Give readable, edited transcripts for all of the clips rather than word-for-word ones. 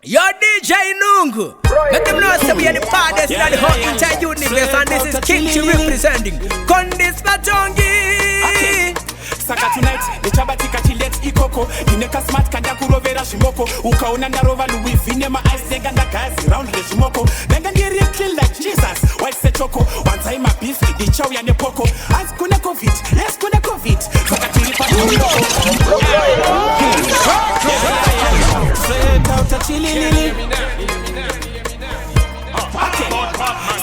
Your DJ Nungu. Let them know that we are the baddest in the whole entire universe, and this is Kimchi representing Kondis Matongi. Saka tonight, nichabatika chilet ikoko. Ineka smart kanda kurovera shimoko. Ukaona ndarova Louis Vinema ice nega ndakazi round the shimoko. Nega ndiri clean like Jesus. White set choco. One time my beef, the chow ya nepoko. As kuna COVID, yes kuna COVID. Saka tilipa shimoko. Straight out a chili lily.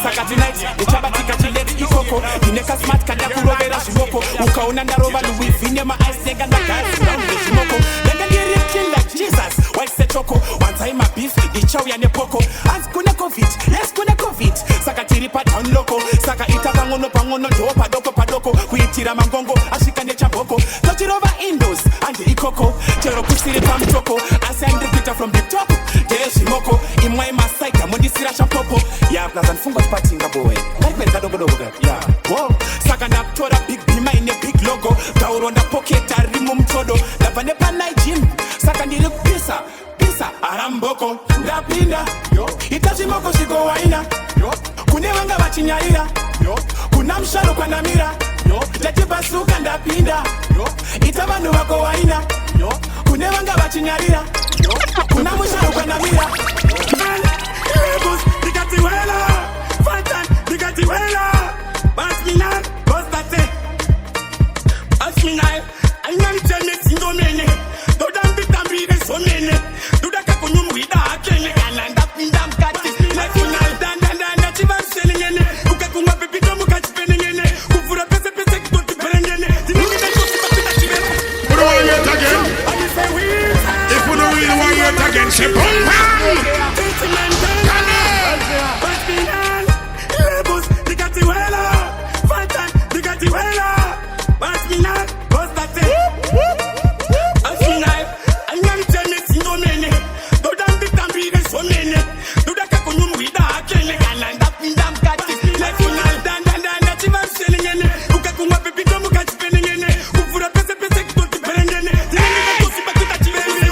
Saka tonight, nichabatika chilet ikoko. Ineka smart kanda kurovera shimoko. Ukaona ndarova Louis Vinema ice nega ndakazi round the shimoko. Nega ndiri clean like Jesus. White set choco. One time my beef, the chow ya nepoko. As kuna COVID, yes kuna COVID. Saka tilipa town loco. Saka ita pangono do padoko. Kuitira mangongo ashikane chamboko. Touch it over indoors and the ikoko. Chero kusiri pam choco. Ascend repeater from the top. There shimoko. Imwai masaika mundi sira shapopo. Yeah, plus and fungo spatinga boy. Like kadogo. Yeah. Whoa. Saka na tora big bima in a big logo. Tauronda pocket a rimum todo. Lapane panai gym. Saka ni look pisa aramboko. Ndapinda. Yo. Itashimoko shiko waina. Yo. Kune wanga wachinyarira. Yo. Kuna mshalo kwa namira. Yo. Jatiba suka ndapinda. Yo. Itabanu wako waina. Yo. Kune wanga wachinyarira. Yo. Kuna mshalo kwa namira. Rebus, digatiwela. Fantan, digatiwela. Basminan, bostate. Basminan, anyali tene singo mene. Dodam bitambi de so mene. Dudaka kunyumu ida akene. Ananda pindam kati. National dan chivam selingene. Ukakunga pepito mukachi penengene. Kufura pese kutoti penengene. Dinigine kosi papita chibene. Put on yet again. If we don't really want yet again, say boom bam. Basminan, Rebus, digatiwela. Fantan, digatiwela. Basminan, bostate. Basminan, anyali tene singo mene. Dodam bitambi de so mene. Dudaka kunyumu ida akene. Ananda pindam kati. National dan chivam selingene. Ukakunga pepito mukachi penengene. Kufura pese kutoti penengene. Dinigine kosi papita chibene.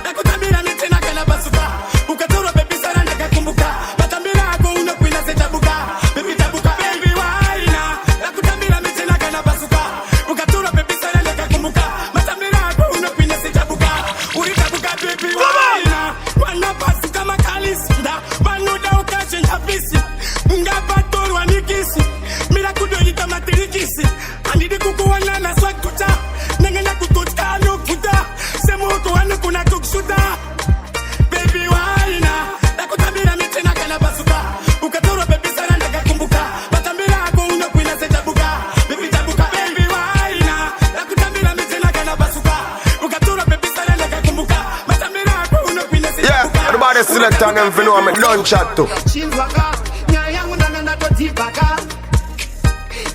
Nakutambira metena kana basuka. Ukatora baby saranda kakumbuka. Batambira ako unakwina setabuka. Baby tabuka baby waina. Nakutambira metena kana basuka. Ukatora baby saranda kakumbuka. Batambira ako unakwina setabuka. Uritabuka baby waina. Wana basuka makalisida. Banuda ukashinja bisi. Ngabatorwa nikisi. Mira kudolita matirikisi. Andidi kukuwana na swakuta. Nengena kutotka lokuta. Semuko wanu kuna kukshuta. Baby waina. Nakutambira metena kana basuka. Ukatora baby saranda kakumbuka. Batambira ako unakwina setabuka. Baby tabuka baby waina. Nakutambira metena kana basuka. Ukatora baby saranda kakumbuka. Batambira ako unakwina Yeah, setabuka. everybody select on them for know I'm done chat to. Chindwaka, nyayangu nanga natotipaka.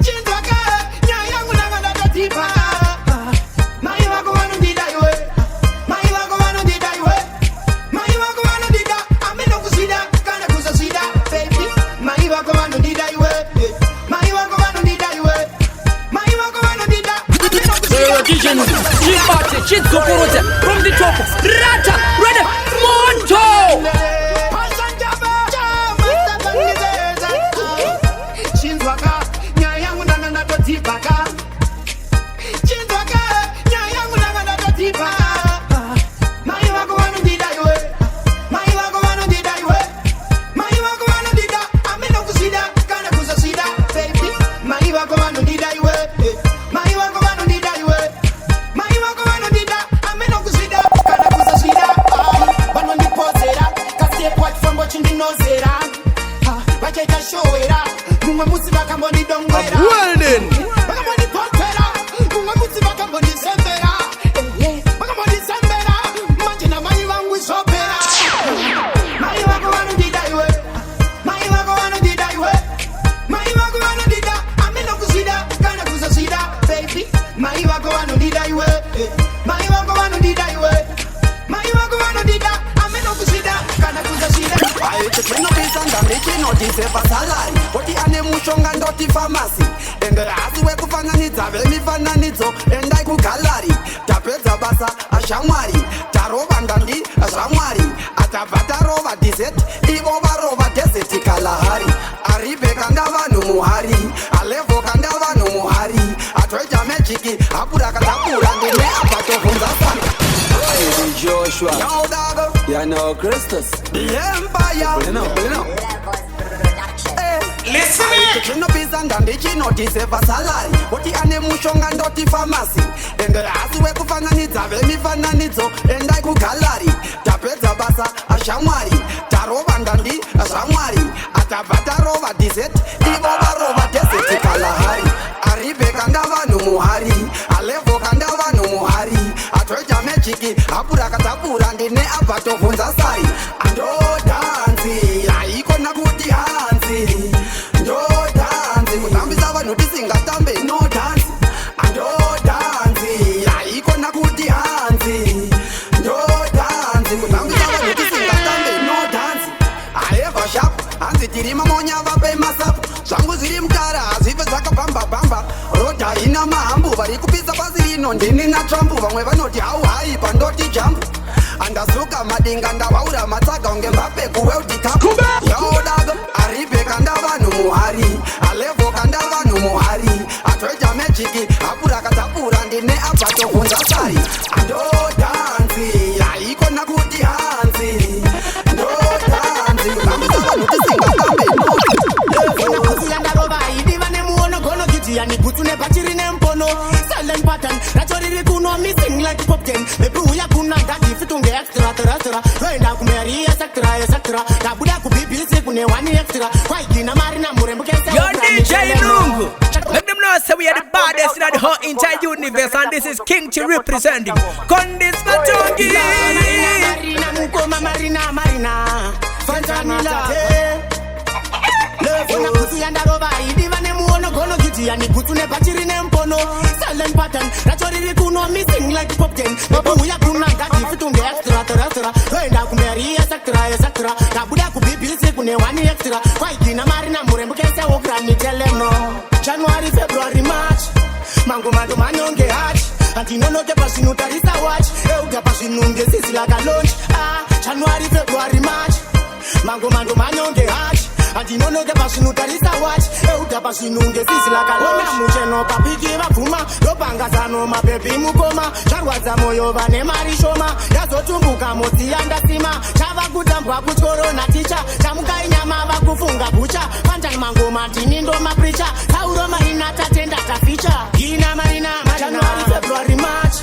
Chindwaka, nyayangu nanga natotipaka. Mai wako wanu didaiwe. Mai wako wanu didaiwe. Mai wako wanu dida. Ameno kusida, kana kusasida, baby. Mai wako wanu didaiwe. Mai wako wanu didaiwe. Mai wako wanu dida. Ameno kusida. DJ Nungu. Chipate, chitsokorote. From the top. Rata, ready, Monto. Chindwaka, nyayangu nanga natotipaka. Chindwaka, nyayangu nanga natotipaka. Mai wako wanu didaiwe. Mai wako wanu didaiwe. Mai wako wanu dida. Ameno kusida, kana kusasida, baby. Mai wako wanu didaiwe. Mai wako wanu didaiwe. Mai wako wanu dida. Ameno kusida, kana kusasida. Bano ni posera. Kasi what from watching the nozera. Baketa showera. Mumwe musi bakamboni dongwera. Well then. Bakamboni potera. Mumwe musi bakamboni sembera. Bakamboni sembera. Majina mai wangu isopera. Mai wako wanu didaiwe. Mai wako wanu didaiwe. Mai wako wanu dida. Ameno kusida, kana kusasida, baby. Mai wako wanu didaiwe. Mai wako wanu didaiwe. Mai wako wanu dida. Ameno kusida, kana kusasida. I take no piece and make it no deserve a salary. But the animal strong and dirty pharmacy. And the ass we kufanya nita, vemi fana nito, and I kukalari. Tapeta basa, a shamwari. Taro bandandi, a shamwari. atabata rova desert ivo varova desert Kalahari aribe kanda vanhu muhari alevo kanda vanhu muhari atoita magic apura katapura ndine apatovunza sanga Joshua yo dago you know Christus the empire you know listen chinopizanga ndichinodhiseva salari kuti ane mushonga ndoti famasi ende asi wekufananidza vemifananidzo endai kugalari tapedza basa ashamwari tarova ndandi ashamwari atabva tarova desert ivo varova desert Kalahari aribe kanda vanhu muhari alevo kanda vanhu muhari atoita magic apura katapura ndine abatovunza sari andodanzi aikona kuti hanzi ndodanzi kutambisa vanhu tisingatambe no dance andodanzi aikona kuti hanzi ndodanzi kutambisa vanhu tisingatambe no dance aeva sharp hanzi tiri mamonyava pemasapu zvangu zviri mutara hazvive zvakabhamba rodha ina mahambu vari kupisa pasi rino ndini natrump vamwe vanoti hau hai pandoti jambu andasuka madinga ndavaura matsaga unge mbape kuworld cup yaodago aribe kanda vanhu muhari alevo kanda vanhu muhari atoita magic apura katapura ndine abatovunza sari andodanzi aikona kuti hanzi ndodanzi kutambisa vanhu tisingatambe Fona kusiyanda rova idiva nemuono gono gitiani gutu nepachiri nempono silent pattern rachoriri kuno missing like pop 10 maybe uya kuna ndati fitunge extra terasera roenda kumeri extra kabuda kubibisi kune one extra kwaigina marina murembukesa Yo DJ Nungu, let them know say we are the baddest in the whole entire universe and this is King Chi representing Kondis Matongi Marina mukoma marina Fantanila Fona kusiyanda rova idiva nemuono gono gitiani gutu nepachiri nempono silent pattern rachoriri kuno missing like pop 10 maybe uya kuna ndati fitunge extra terasera roenda kumeri extra kabuda kubibisi kune one extra kwaigina marina murembukesa wokrani teleno January February March mango mando manyonge hatch antinonoke pasinotarisa watch euga pasinunge sisi like a launch January February March mango mando manyonge hatch antinonoke pasinotarisa watch euga pasinunge sisi like a launch mucheno papiki vapfuma lopangazano mabebi mukoma zvarwadza moyo vane mari shoma yazotumbuka motsi yandasima chava kutambwa kuchorona ticha chamukai nyama vakufunga bucha panjani mangoma tini ndo mapricha tauroma ina tatenda taficha ina marina January February March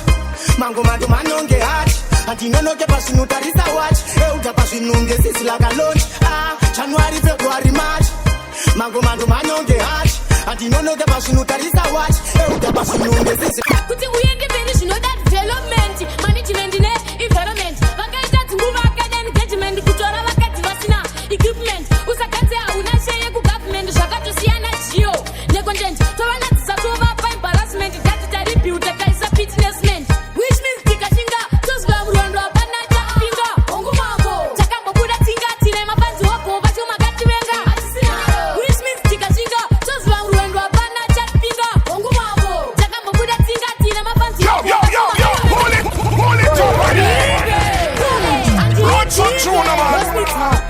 mangoma ndo manyonge hatch antinonoke pasinotarisa watch euga pasinunge sisi like a launch January February March mangoma ndo manyonge hatch antinonoke pasinotarisa watch euga pasinunge sisi kuti uende mberi zvinoda development management ne-environment vakaita dzinguva akada engagement kutora vakadzi vasina equipment usakadzi hauna sheye kugovernment zvakatosiyana jiyo necontent tovanadzisa tovapa embarrassment dati taribuilda taisa fitnessment which means tikashinga tozwa murondo hapana chapinga hongu mavo takambobuda tsinga tine mafanzi hopo vacho makativenga which means tikashinga tozwa murondo hapana chapinga hongu mavo takambobuda tsinga tine mafanzi hopo pull it over there run some tune man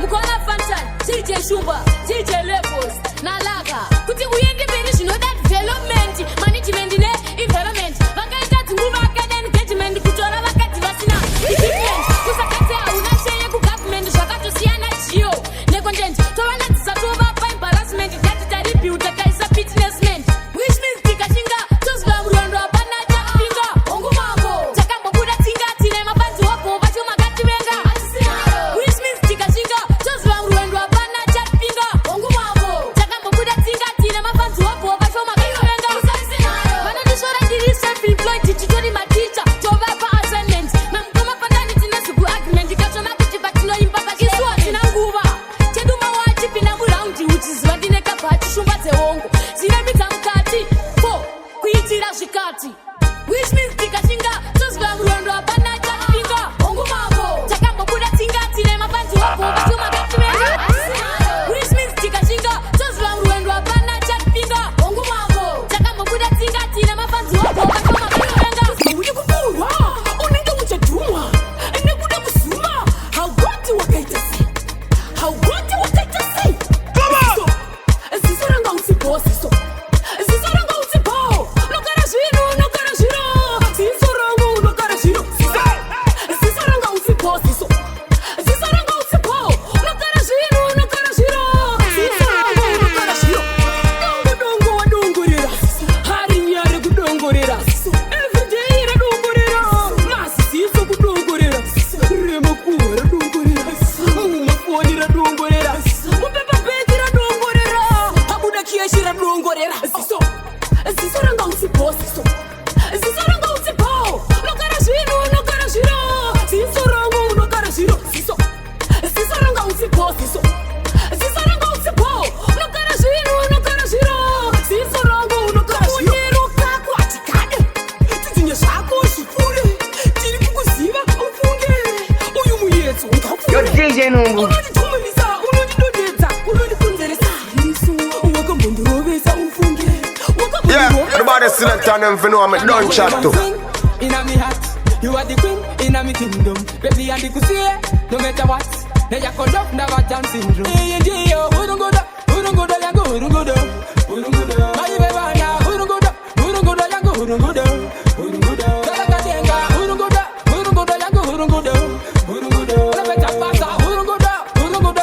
mukona fantan DJ Shumba DJ Levels nalaka kuti uende mberi zvinoda development management ne-environment vakaita dzinguva akada engagement kutora vakadzi vasina equipment usakadzi hauna sheye kugovernment zvakatosiyana jiyo necontent tovanadzisa tovapa embarrassment dati taribuilda taisa fitnessment which means tikashinga tozwa murondo hapana chapinga hongu mavo takambobuda tsinga tine mafanzi hopo vacho makativenga which means tikashinga tozwa murondo hapana chapinga hongu mavo takambobuda tsinga tine mafanzi siso siso siso rangu usipo unokana zvino unokana zviro siso rangu unokana zviro unyeruka kwatikade tidzinye zvako zvipfuure tiri kukuziva ufunge uyu muyedzo ungafunge Yo DJ Nungu unonditumisa unondidodedza unondikunzeresa isu wakambondirovesa ufunge Yeah, everybody still at them for know I'm a done chat too. Inna me heart, you are the queen inna me kingdom. Baby, and the kusie, no matter what. Never conduct, never down syndrome. Hey, yo, who don't go da, yango, who don't go da. My baby, now, who don't go da, yango, who don't go da. Kalaka denga, who don't go da, yango, who don't go da. Better passa, who don't go da,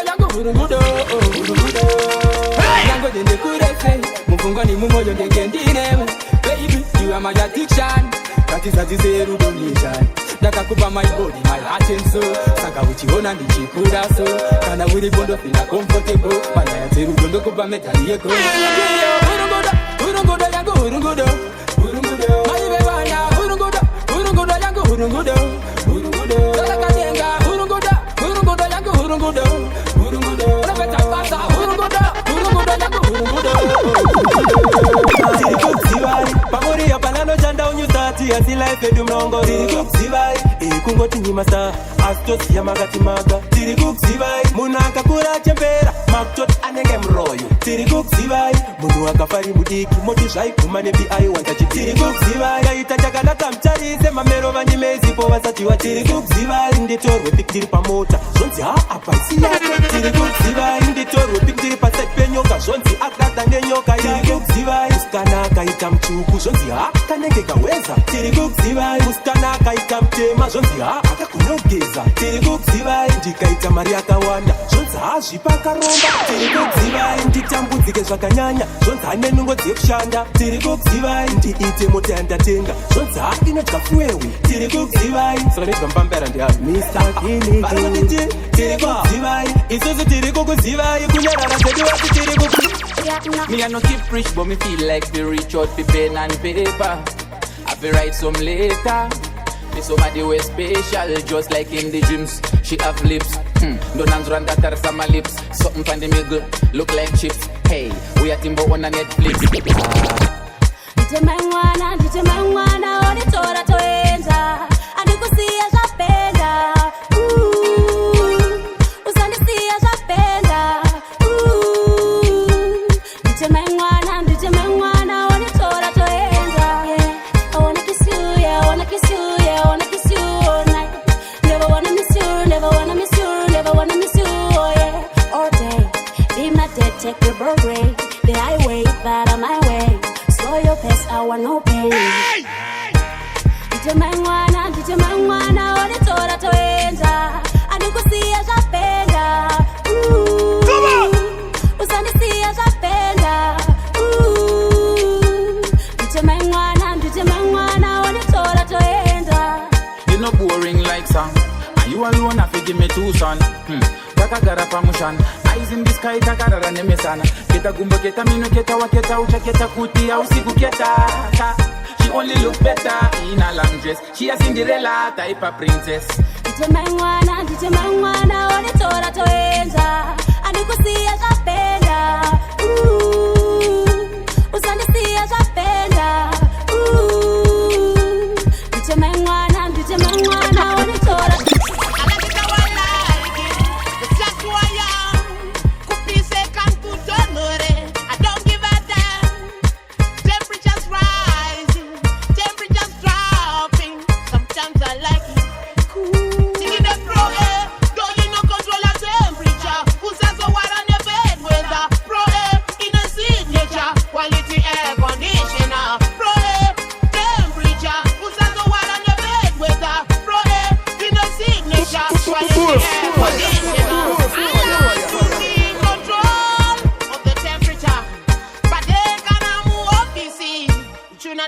yango, who don't go da. Yango dende kurese, mufunga ni mumoyo ndegendine. Baby, you are my addiction. That is a zero donation. Nakakupa my body, my heart and soul. Saka uchiona ndichikura so. Kana uri bondo feel comfortable. Mana ya zero bondo kupa metali yeko. Urungoda yango urungoda. My baby na urungoda yango urungoda. Kalaka denga urungoda yango urungoda. Repeta pasa urungoda yango urungoda. Pamori ya banano janda unyutati Asi life edu mlongo Tiri kuksibai kungoti nyimasta Astos ya magati maga Tiri kuksibai Muna kakura chempera Makchot anenge mroyo Tiri kuksibai Munu akafari mudiki Moti shai kumane bi wantachi Tiri kuksibai Kaita chakana kamchari Sema mero vanyi mezi po wasati wa Tiri kuksibai Nditorwe piktiri pa mota Zonzi apaisi yake Tiri kuksibai Nditorwe piktiri pa sekpe nyoka Zonzi akata nyoka Tiri kuksibai Uskana kaita mchuku Zonzi kanenge kaweza Tiri kuksibai Uskana kaita mtema Zonzi akakunyogeza Tiri kuksibai Ndikaita maria kawanda Zonzi azvipaka romba Tiri kuksibai Nditambudzike zvakanyanya Zonzi anenungo dzekushanda Tiri kuksibai Ndiite mota yandatenga Zonzi inodya fuewe Tiri kuksibai Solanetwa mpambera ndihazi Mr. Kini Tiri kuksibai Isuzu tiri kukuzibai Kunyarara zedu wati tiri kuksibai Me I no keep rich, but me feel like the rich out the pen and paper. I feel write some later. Me somebody way special, just like in the dreams. She have lips, don't answer and that are some lips. Something from the middle, look like chips. Hey, we are Timbo on a Netflix. DJ Mangwana, auditora toenza. Andikusia zapenda. Usanisia zapenda. DJ Mangwana, auditora toenza. I wanna kiss you, yeah, I wanna kiss you, yeah, I wanna kiss you all night. Never wanna miss you, never wanna miss you, never wanna miss you, oh yeah. All day, be my dead, take your birthday. The highway, that on my way. Slow your pace, I want no pain. DJ Mangwana, auditora toenza. Andikusia zapenda. Usanisia zapenda. DJ Mangwana, auditora toenza. You no boring like song. And you alone have to give me two son. Takagara pamushan. Eyes in the sky, takara nemesana. Keta gumbo, keta minu, keta waketa, ucha keta kuti, usiku keta. She only look better in a long dress. She a Cinderella type of princess. DJ Mangwana, auditora toenza. Andikusia zapenda. Usanisia zapenda. DJ Mangwana, auditora.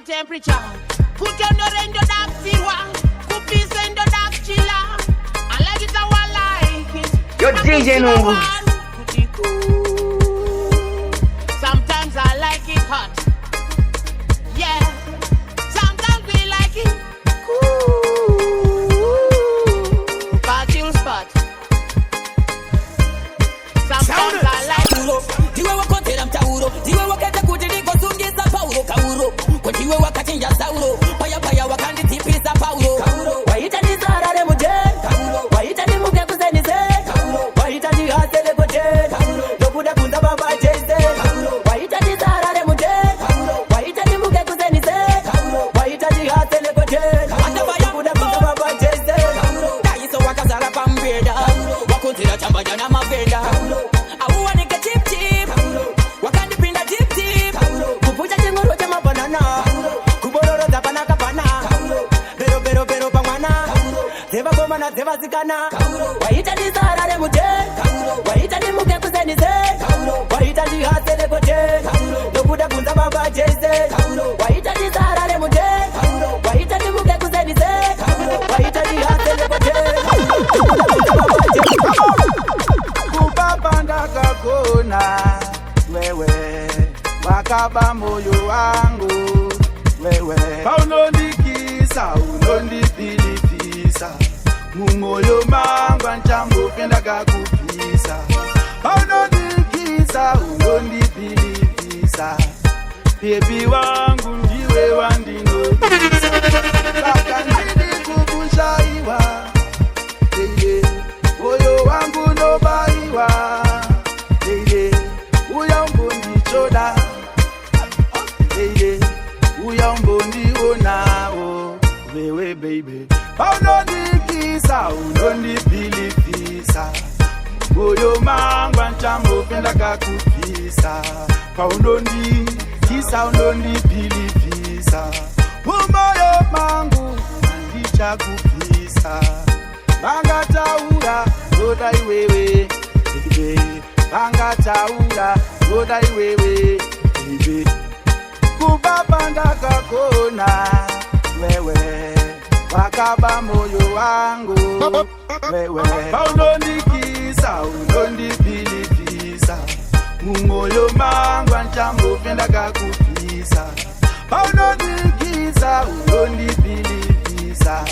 Temperature. Put your nose in the dark, Siwa. Put peace in the dark, chilla. I like it how I like it. Yo, DJ Nungu. Put it cool. Sometimes I like it hot. Yeah. Sometimes we like it cool. But you'll spot. tira chamba jana mavenda Awu wanike chip chip Wakandi pinda chip chip Kupucha chingoro chama banana Kubororo zapana kapana Bero pangwana Zeva goma na zeva zikana Waita ni zara de muje Waita ni muke kusenize Waita ni hate de kote Dokuda kunza baba jese Waita ni zara de muje Waita ni muke kusenize Waita ni hate de kote Kupapanda kakona wewe wakaba moyo wangu wewe paunondikisa unondipilipisa mumoyo mangwa nchambo penda kakupisa paunondikisa unondipilipisa bebi wangu ndiwe wandinopisa kakandidi kukunshaiwa moyo wangu nobaiwa uya mbondi choda uya mbondi onao wewe baby paunondikisa unondipilipisa moyo mangwa nchambo penda kakupisa paunondikisa unondipilipisa mumoyo mangu andichakupisa Banga taura, rodai wewe, baby. Banga taura, rodai wewe, baby. Kupapanda kakona, wewe. Wakaba moyo wangu, wewe. Paunondikisa, unondipilipisa. Mumoyo mangwa nchambo penda kakupisa. Paunondikisa, unondipilipisa.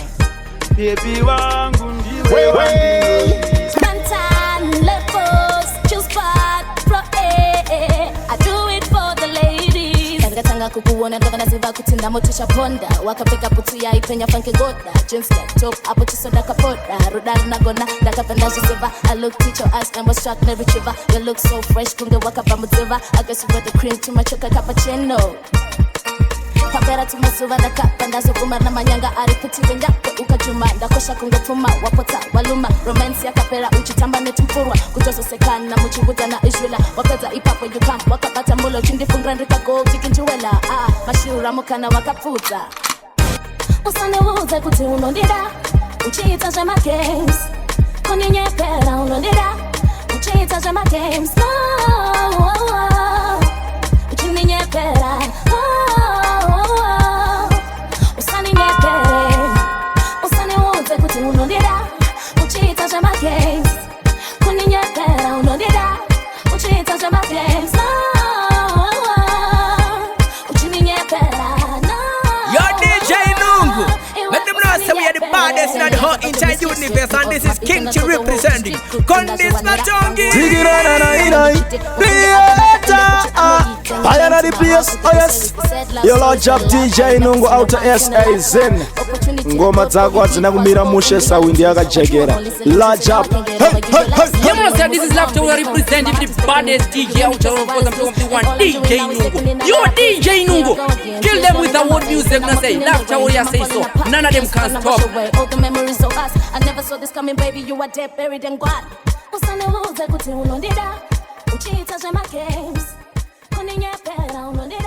Baby wangu ndiwe wangu Bantan, levels, choose part, pro I do it for the ladies Tanga kukuona ndoka na ziva kutinda motisha ponda Wakapeka putu ya ipenya funky goda Jeans get top, apo chisoda kapoda Rudar na gona, daka penda jiziva I look teach your eyes and was struck na retriever You look so fresh, kunge wakapa muziva I guess you brought the cream to my chocolate cappuccino Papera tumasuva na kapa ndazo kumana manyanga ariputile nyako ukajuma ndakosha kungepuma wapota waluma romance ya kapera uchitamba netumpurwa kutoso sekana muchunguza na ishwila wakaza ipapo yukam wakapata mulo chindi fungrandika go tikinjuwela mashura mukana wakapuza usane uze kuti unondida uchita jema games koninye pera unondida uchita jema games uchininye pera unondida uchita jama games kuninyepera unondida uchita jama games uchininyepera Yo DJ Nungu, let them know say we are the baddest in the whole entire universe and this is King Chi representing Kondis Matongi. Dig it on I am the place, oh yes. Yo large up DJ Nungu out of SA Zen. Ngoma zako zina kumira mushe sawindi yakachekera. Large up. You must say this is Laughter we are representing the baddest DJ out of one DJ Nungu. You DJ Nungu. Kill them with the word music and say Laughter we say so. None of them can stop. All the memories of us. I never saw this coming, baby. You are dead, buried and gone. Usane uze kuti unondida uchita jema games kuninyepera unondida